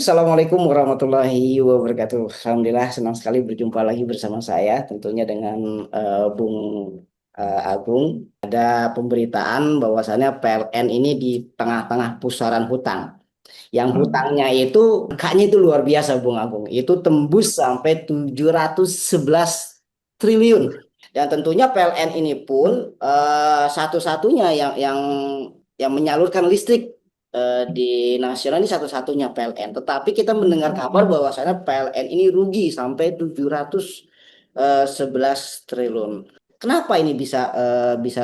Assalamualaikum warahmatullahi wabarakatuh. Alhamdulillah senang sekali berjumpa lagi bersama saya, tentunya dengan Bung Agung. Ada pemberitaan bahwasannya PLN ini di tengah-tengah pusaran hutang. Yang Hmm. hutangnya itu angkanya itu luar biasa, Bung Agung. Itu tembus sampai 711 triliun. Dan tentunya PLN ini pun satu-satunya yang menyalurkan listrik di nasional ini satu-satunya PLN. Tetapi kita mendengar kabar bahwasannya PLN ini rugi sampai 711 triliun. Kenapa ini bisa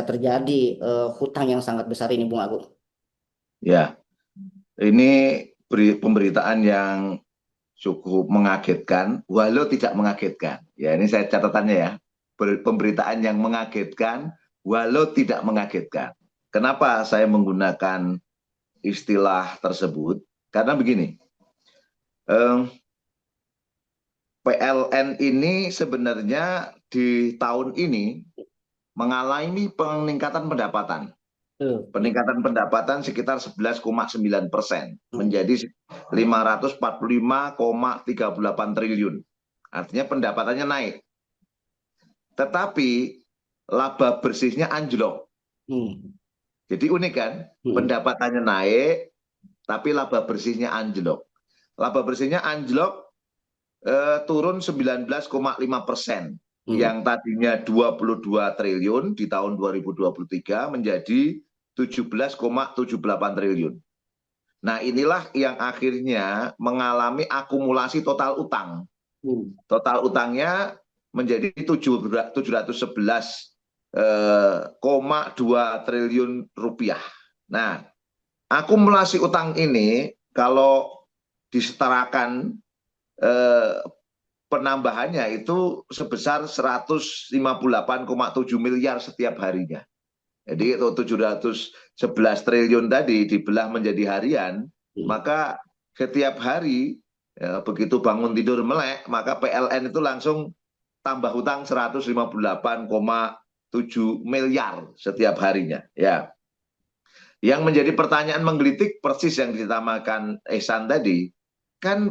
terjadi hutang yang sangat besar ini, Bung Agung? Ya, ini pemberitaan yang cukup mengagetkan, walau tidak mengagetkan. Ya, ini saya catatannya ya. Pemberitaan yang mengagetkan, walau tidak mengagetkan. Kenapa saya menggunakan istilah tersebut? Karena begini, PLN ini sebenarnya di tahun ini mengalami peningkatan pendapatan. Tuh. Peningkatan pendapatan sekitar 11,9%, menjadi 545,38 triliun. Artinya pendapatannya naik. Tetapi laba bersihnya anjlok. Hmm. Jadi unik kan? Hmm. Pendapatannya naik, tapi laba bersihnya anjlok. Laba bersihnya anjlok, turun 19,5%. Hmm. Yang tadinya 22 triliun di tahun 2023 menjadi 17,78 triliun. Nah, inilah yang akhirnya mengalami akumulasi total utang. Hmm. Total utangnya menjadi 711,2 triliun rupiah. Nah, akumulasi utang ini kalau disetarakan, eh, penambahannya itu sebesar 158,7 miliar setiap harinya. Jadi itu 711 triliun tadi dibelah menjadi harian, Hmm. maka setiap hari, ya, begitu bangun tidur melek, maka PLN itu langsung tambah hutang 158,7 miliar setiap harinya. Ya, yang menjadi pertanyaan menggelitik persis yang ditamakan Ehsan tadi, kan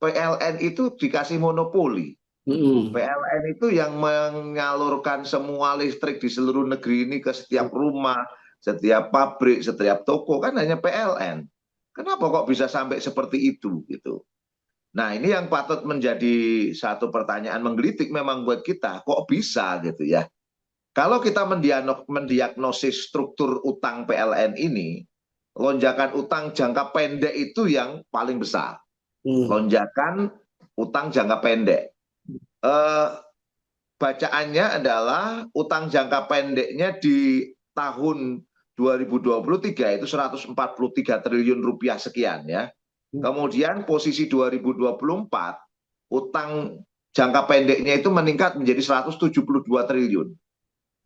PLN itu dikasih monopoli. Hmm. PLN itu yang menyalurkan semua listrik di seluruh negeri ini ke setiap rumah, setiap pabrik, setiap toko, kan hanya PLN. Kenapa kok bisa sampai seperti itu gitu? Nah, ini yang patut menjadi satu pertanyaan menggelitik memang buat kita, kok bisa gitu ya. Kalau kita mendiagnosis struktur utang PLN ini, lonjakan utang jangka pendek itu yang paling besar. Hmm. Lonjakan utang jangka pendek. Eh, Bacaannya adalah utang jangka pendeknya di tahun 2023 itu 143 triliun rupiah sekian ya. Kemudian posisi 2024 utang jangka pendeknya itu meningkat menjadi 172 triliun.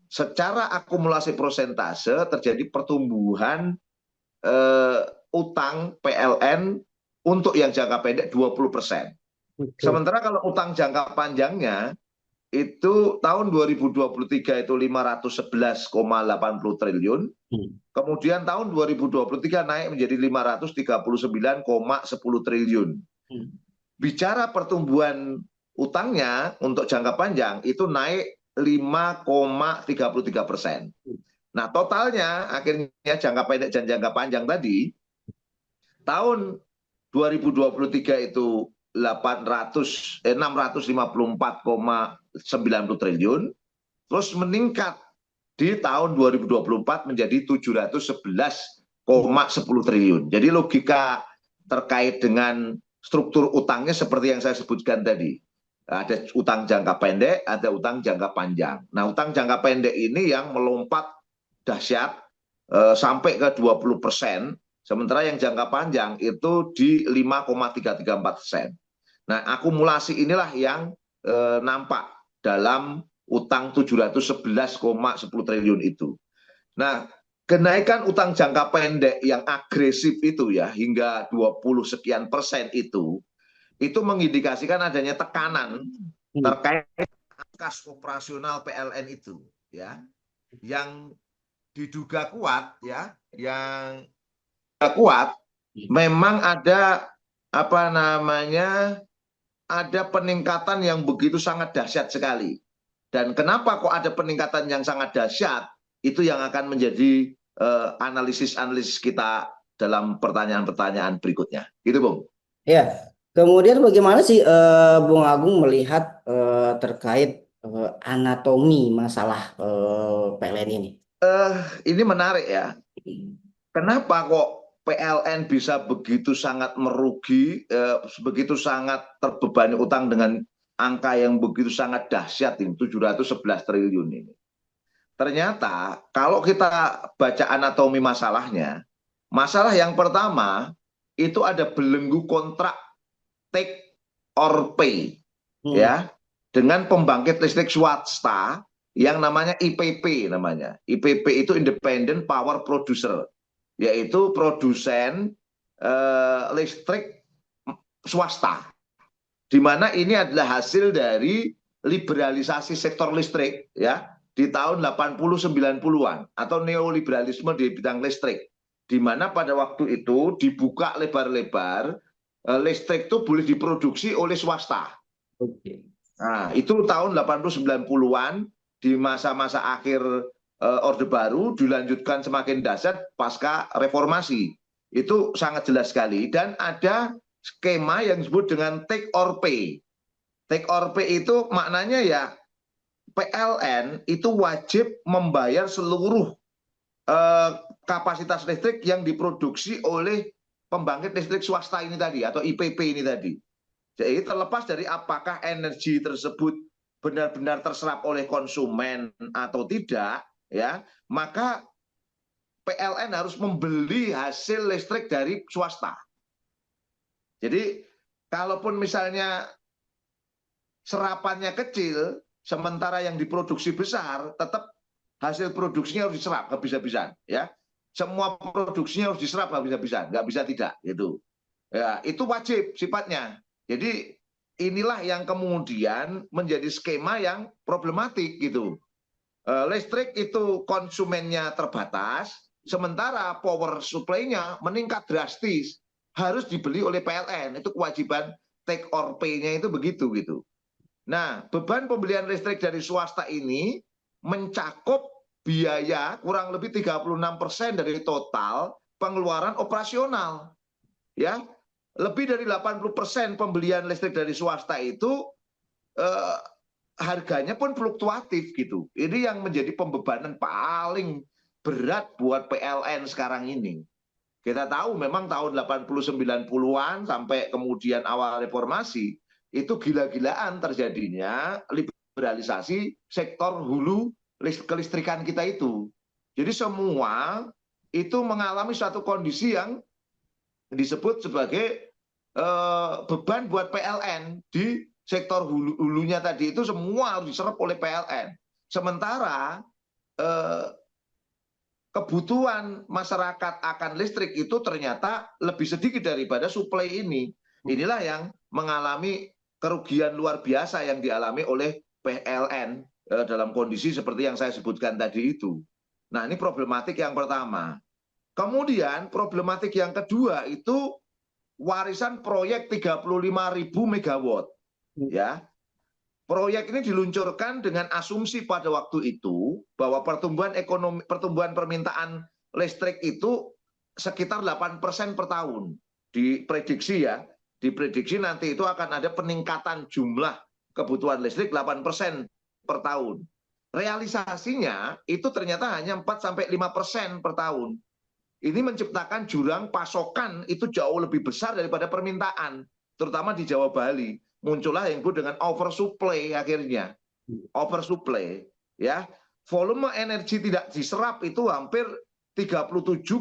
Secara akumulasi prosentase terjadi pertumbuhan, eh, utang PLN untuk yang jangka pendek 20%. Oke. Sementara kalau utang jangka panjangnya itu tahun 2023 itu 511,80 triliun, Hmm. kemudian tahun 2023 naik menjadi 539,10 triliun. Hmm. Bicara pertumbuhan utangnya untuk jangka panjang itu naik 5,33%. Nah, totalnya akhirnya jangka pendek dan jangka panjang tadi tahun 2023 itu 654,90 triliun, terus meningkat di tahun 2024 menjadi 711,10 triliun. Jadi logika terkait dengan struktur utangnya seperti yang saya sebutkan tadi. Ada utang jangka pendek, ada utang jangka panjang. Nah, utang jangka pendek ini yang melompat dahsyat, sampai ke 20%, sementara yang jangka panjang itu di 5,334%. Nah, akumulasi inilah yang, nampak dalam utang 711,10 triliun itu. Nah, kenaikan utang jangka pendek yang agresif itu ya hingga 20 sekian persen itu mengindikasikan adanya tekanan Hmm. terkait kas operasional PLN itu ya, yang diduga kuat ya, yang kuat memang ada apa namanya, ada peningkatan yang begitu sangat dahsyat sekali. Dan kenapa kok ada peningkatan yang sangat dahsyat? Itu yang akan menjadi analisis-analisis kita dalam pertanyaan-pertanyaan berikutnya. Gitu, Bung. Ya, kemudian bagaimana sih Bung Agung melihat terkait anatomi masalah PLN ini? Ini menarik ya. Kenapa kok PLN bisa begitu sangat merugi, begitu sangat terbebani utang dengan angka yang begitu sangat dahsyat ini, 711 triliun ini. Ternyata kalau kita baca anatomi masalahnya, masalah yang pertama itu ada belenggu kontrak take or pay, Hmm. ya, dengan pembangkit listrik swasta yang namanya IPP namanya. IPP itu Independent Power Producer, yaitu produsen listrik swasta, di mana ini adalah hasil dari liberalisasi sektor listrik ya di tahun 80 90-an atau neoliberalisme di bidang listrik, di mana pada waktu itu dibuka lebar-lebar listrik itu boleh diproduksi oleh swasta. Oke. Nah, itu tahun 80 90-an di masa-masa akhir Orde Baru, dilanjutkan semakin dahsyat pasca reformasi. Itu sangat jelas sekali, dan ada skema yang disebut dengan take or pay. Take or pay itu maknanya ya PLN itu wajib membayar seluruh eh, kapasitas listrik yang diproduksi oleh pembangkit listrik swasta ini tadi atau IPP ini tadi. Jadi terlepas dari apakah energi tersebut benar-benar terserap oleh konsumen atau tidak, ya, maka PLN harus membeli hasil listrik dari swasta. Jadi kalaupun misalnya serapannya kecil, sementara yang diproduksi besar, tetap hasil produksinya harus diserap habis-habisan, ya. Semua produksinya harus diserap habis-habisan, nggak bisa tidak, gitu. Ya, itu wajib sifatnya. Jadi inilah yang kemudian menjadi skema yang problematik gitu. Listrik itu konsumennya terbatas, sementara power supply-nya meningkat drastis, harus dibeli oleh PLN. Itu kewajiban take or pay-nya itu begitu gitu. Nah, beban pembelian listrik dari swasta ini mencakup biaya kurang lebih 36% dari total pengeluaran operasional. Ya, lebih dari 80% pembelian listrik dari swasta itu eh, harganya pun fluktuatif gitu. Ini yang menjadi pembebanan paling berat buat PLN sekarang ini. Kita tahu memang tahun 80 90-an sampai kemudian awal reformasi itu gila-gilaan terjadinya liberalisasi sektor hulu kelistrikan kita itu. Jadi semua itu mengalami suatu kondisi yang disebut sebagai beban buat PLN di sektor hulunya tadi, itu semua harus diserap oleh PLN. Sementara eh, kebutuhan masyarakat akan listrik itu ternyata lebih sedikit daripada suplai ini. Inilah yang mengalami kerugian luar biasa yang dialami oleh PLN dalam kondisi seperti yang saya sebutkan tadi itu. Nah, ini problematik yang pertama. Kemudian problematik yang kedua itu warisan proyek 35.000 megawatt, ya. Proyek ini diluncurkan dengan asumsi pada waktu itu bahwa pertumbuhan ekonomi, pertumbuhan permintaan listrik itu sekitar 8% per tahun. Diprediksi ya, diprediksi nanti itu akan ada peningkatan jumlah kebutuhan listrik 8% per tahun. Realisasinya itu ternyata hanya 4-5% per tahun. Ini menciptakan jurang pasokan itu jauh lebih besar daripada permintaan, terutama di Jawa Bali. Muncullah yang disebut dengan oversupply akhirnya. Oversupply, ya. Volume energi tidak diserap itu hampir 37,6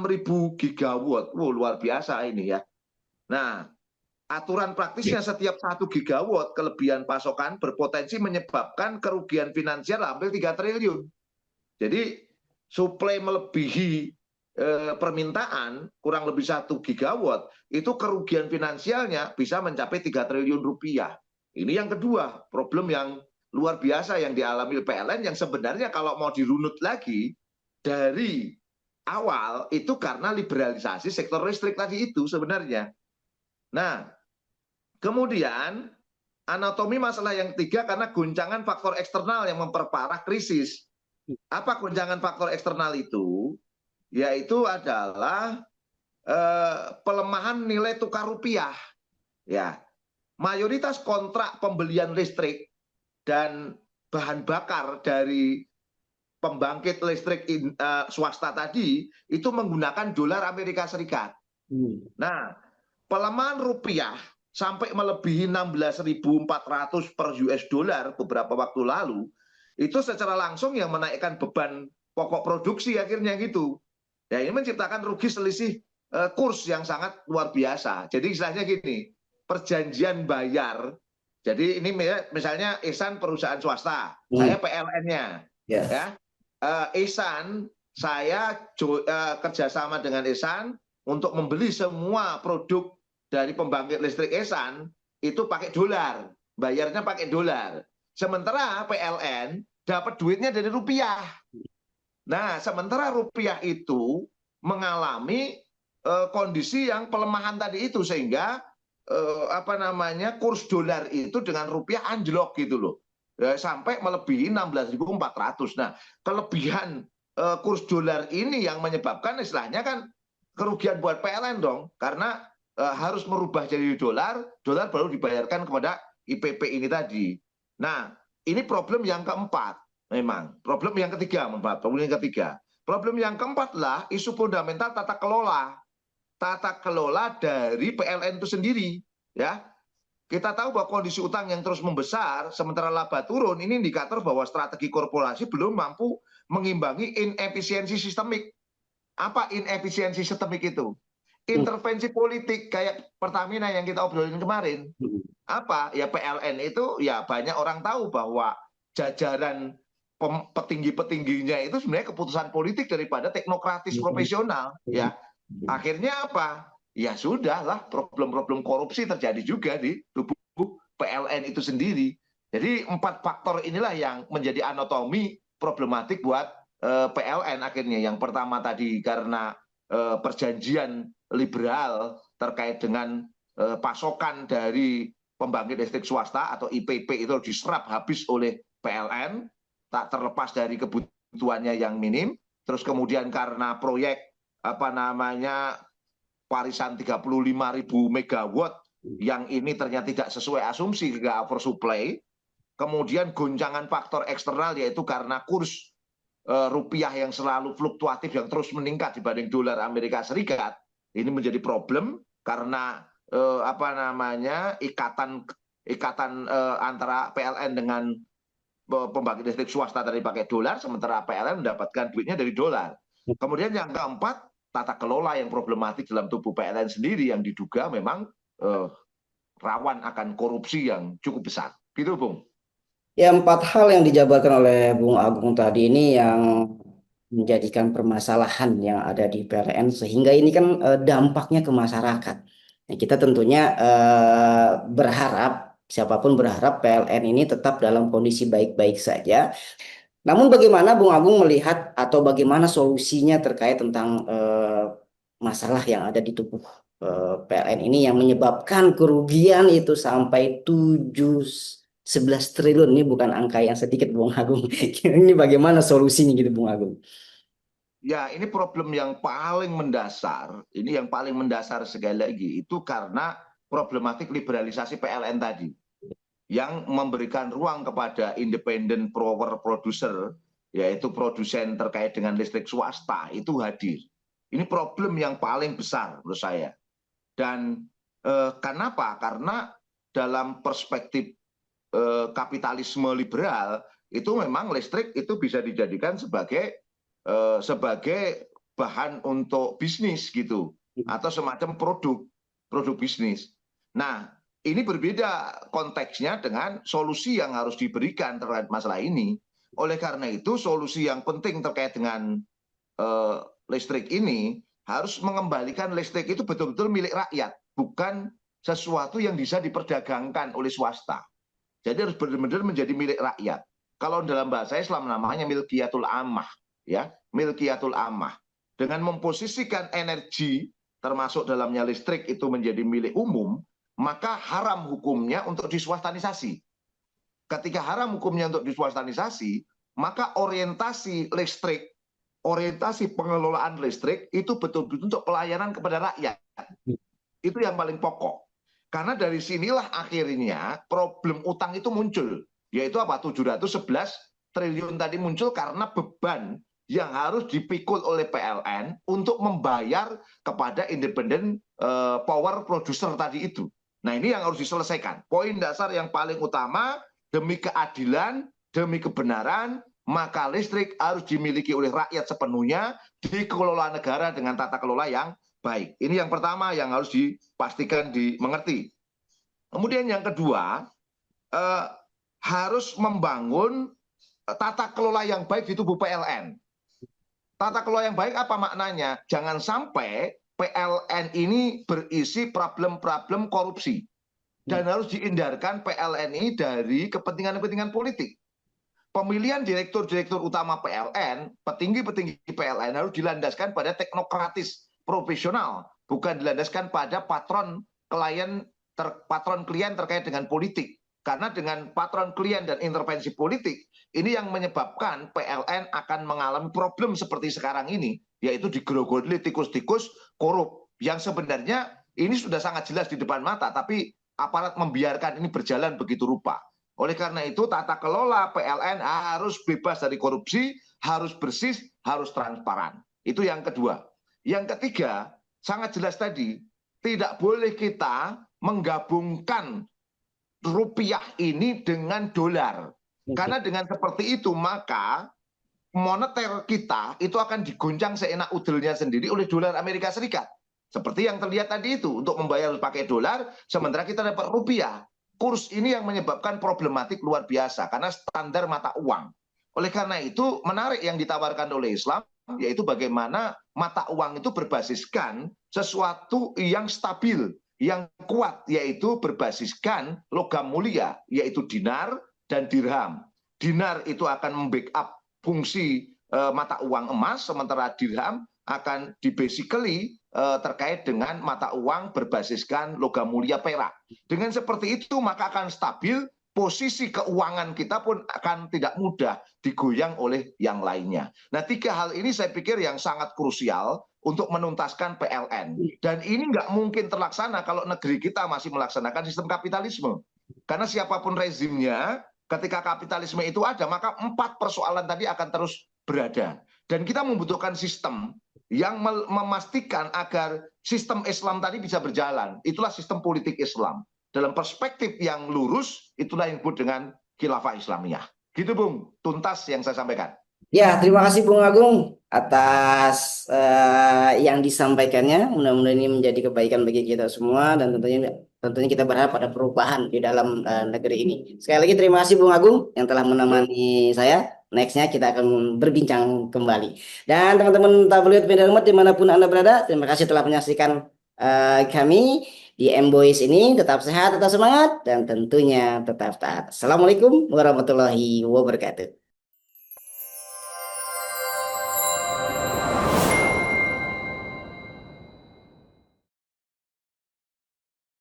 ribu gigawatt. Wow, luar biasa ini ya. Nah, aturan praktisnya setiap 1 gigawatt kelebihan pasokan berpotensi menyebabkan kerugian finansial hampir 3 triliun. Jadi suplai melebihi permintaan kurang lebih 1 gigawatt, itu kerugian finansialnya bisa mencapai 3 triliun rupiah. Ini yang kedua, problem yang luar biasa yang dialami PLN, yang sebenarnya kalau mau dirunut lagi dari awal itu karena liberalisasi sektor listrik tadi itu sebenarnya. Nah, kemudian anatomi masalah yang ketiga karena goncangan faktor eksternal yang memperparah krisis. Apa goncangan faktor eksternal itu? Yaitu adalah pelemahan nilai tukar rupiah. Ya, mayoritas kontrak pembelian listrik dan bahan bakar dari pembangkit listrik swasta tadi itu menggunakan dolar Amerika Serikat. Nah, pelemahan rupiah sampai melebihi 16.400 per US dollar beberapa waktu lalu, itu secara langsung yang menaikkan beban pokok produksi akhirnya gitu. Ya, ini menciptakan rugi selisih kurs yang sangat luar biasa. Jadi istilahnya gini, perjanjian bayar. Jadi ini misalnya Ihsan perusahaan swasta, saya Hmm. PLN-nya, Ya. ya. Ihsan, saya kerjasama dengan Ihsan untuk membeli semua produk dari pembangkit listrik Ihsan itu pakai dolar, bayarnya pakai dolar. Sementara PLN dapat duitnya dari rupiah. Nah, sementara rupiah itu mengalami kondisi yang pelemahan tadi itu sehingga apa namanya kurs dolar itu dengan rupiah anjlok gitu loh. Sampai melebihi 16.400. Nah, kelebihan kurs dolar ini yang menyebabkan istilahnya kan kerugian buat PLN dong karena harus merubah jadi dolar, dolar baru dibayarkan kepada IPP ini tadi. Nah, ini problem yang keempat. Memang. Problem yang ketiga, problem yang ketiga. Problem yang keempat lah isu fundamental tata kelola. Tata kelola dari PLN itu sendiri. Ya, kita tahu bahwa kondisi utang yang terus membesar, sementara laba turun, ini indikator bahwa strategi korporasi belum mampu mengimbangi inefisiensi sistemik. Apa inefisiensi sistemik itu? Intervensi politik kayak Pertamina yang kita obrolin kemarin. Apa? Ya PLN itu ya banyak orang tahu bahwa jajaran petinggi-petingginya itu sebenarnya keputusan politik daripada teknokratis profesional ya. Akhirnya apa? Ya sudahlah problem-problem korupsi terjadi juga di tubuh PLN itu sendiri. Jadi 4 faktor inilah yang menjadi anatomi problematik buat PLN akhirnya. Yang pertama tadi karena perjanjian liberal terkait dengan pasokan dari pembangkit listrik swasta atau IPP itu diserap habis oleh PLN, tak terlepas dari kebutuhannya yang minim. Terus kemudian karena proyek apa namanya warisan 35.000 megawatt yang ini ternyata tidak sesuai asumsi hingga oversupply. Kemudian goncangan faktor eksternal yaitu karena kurs rupiah yang selalu fluktuatif yang terus meningkat dibanding dolar Amerika Serikat. Ini menjadi problem karena apa namanya ikatan antara PLN dengan pembangkit listrik swasta tadi pakai dolar, sementara PLN mendapatkan duitnya dari dolar. Kemudian yang keempat, tata kelola yang problematik dalam tubuh PLN sendiri yang diduga memang rawan akan korupsi yang cukup besar. Gitu, Bung. Ya, 4 hal yang dijabarkan oleh Bung Agung tadi ini yang menjadikan permasalahan yang ada di PLN sehingga ini kan dampaknya ke masyarakat. Nah, kita tentunya berharap siapapun berharap PLN ini tetap dalam kondisi baik-baik saja. Namun bagaimana Bung Agung melihat atau bagaimana solusinya terkait tentang masalah yang ada di tubuh PLN ini yang menyebabkan kerugian itu sampai 11 triliun. Ini bukan angka yang sedikit Bung Agung. Ini bagaimana solusinya gitu Bung Agung? Ya, ini problem yang paling mendasar. Ini yang paling mendasar sekali lagi itu karena problematik liberalisasi PLN tadi yang memberikan ruang kepada independent power producer, yaitu produsen terkait dengan listrik swasta itu hadir. Ini problem yang paling besar menurut saya. Dan kenapa? Karena dalam perspektif kapitalisme liberal itu memang listrik itu bisa dijadikan sebagai bahan untuk bisnis gitu atau semacam produk bisnis. Nah, ini berbeda konteksnya dengan solusi yang harus diberikan terhadap masalah ini. Oleh karena itu, solusi yang penting terkait dengan listrik ini harus mengembalikan listrik itu betul-betul milik rakyat, bukan sesuatu yang bisa diperdagangkan oleh swasta. Jadi harus benar-benar menjadi milik rakyat. Kalau dalam bahasa Islam namanya milkiyatul ammah, ya, milkiyatul ammah. Dengan memposisikan energi termasuk dalamnya listrik itu menjadi milik umum, maka haram hukumnya untuk diswastanisasi. Ketika haram hukumnya untuk diswastanisasi, maka orientasi listrik, orientasi pengelolaan listrik itu betul-betul untuk pelayanan kepada rakyat. Itu yang paling pokok. Karena dari sinilah akhirnya problem utang itu muncul, yaitu apa? 711 triliun tadi muncul karena beban yang harus dipikul oleh PLN untuk membayar kepada independen power producer tadi itu. Nah, ini yang harus diselesaikan. Poin dasar yang paling utama, demi keadilan, demi kebenaran, maka listrik harus dimiliki oleh rakyat sepenuhnya, dikelola negara dengan tata kelola yang baik. Ini yang pertama yang harus dipastikan dimengerti. Kemudian yang kedua, harus membangun tata kelola yang baik di tubuh PLN. Tata kelola yang baik apa maknanya? Jangan sampai PLN ini berisi problem-problem korupsi. Dan harus dihindarkan PLN ini dari kepentingan-kepentingan politik. Pemilihan direktur-direktur utama PLN, petinggi-petinggi PLN harus dilandaskan pada teknokratis profesional, bukan dilandaskan pada patron klien terkait dengan politik. Karena dengan patron klien dan intervensi politik, ini yang menyebabkan PLN akan mengalami problem seperti sekarang ini, yaitu digerogoti tikus-tikus korup, yang sebenarnya ini sudah sangat jelas di depan mata, tapi aparat membiarkan ini berjalan begitu rupa. Oleh karena itu, tata kelola PLN harus bebas dari korupsi, harus bersih, harus transparan. Itu yang kedua. Yang ketiga, sangat jelas tadi, tidak boleh kita menggabungkan rupiah ini dengan dolar. Karena dengan seperti itu, maka moneter kita itu akan digoncang seenak udelnya sendiri oleh dolar Amerika Serikat. Seperti yang terlihat tadi itu, untuk membayar pakai dolar, sementara kita dapat rupiah. Kurs ini yang menyebabkan problematik luar biasa, karena standar mata uang. Oleh karena itu, menarik yang ditawarkan oleh Islam, yaitu bagaimana mata uang itu berbasiskan sesuatu yang stabil, yang kuat, yaitu berbasiskan logam mulia, yaitu dinar dan dirham. Dinar itu akan membackup fungsi mata uang emas, sementara dirham akan basically terkait dengan mata uang berbasiskan logam mulia perak. Dengan seperti itu maka akan stabil, posisi keuangan kita pun akan tidak mudah digoyang oleh yang lainnya. Nah, tiga hal ini saya pikir yang sangat krusial untuk menuntaskan PLN. Dan ini nggak mungkin terlaksana kalau negeri kita masih melaksanakan sistem kapitalisme. Karena siapapun rezimnya, ketika kapitalisme itu ada, maka 4 persoalan tadi akan terus berada. Dan kita membutuhkan sistem yang memastikan agar sistem Islam tadi bisa berjalan. Itulah sistem politik Islam. Dalam perspektif yang lurus, itulah yang disebut dengan khilafah Islamiyah. Gitu, Bung. Tuntas yang saya sampaikan. Ya, terima kasih Bung Agung atas yang disampaikannya. Mudah-mudahan ini menjadi kebaikan bagi kita semua dan tentunya kita berharap ada perubahan di dalam negeri ini. Sekali lagi terima kasih Bung Agung yang telah menemani saya. Nextnya kita akan berbincang kembali. Dan teman-teman tabloid media umat dimanapun Anda berada, terima kasih telah menyaksikan kami di Mboys ini. Tetap sehat, tetap semangat, dan tentunya tetap taat. Assalamualaikum warahmatullahi wabarakatuh.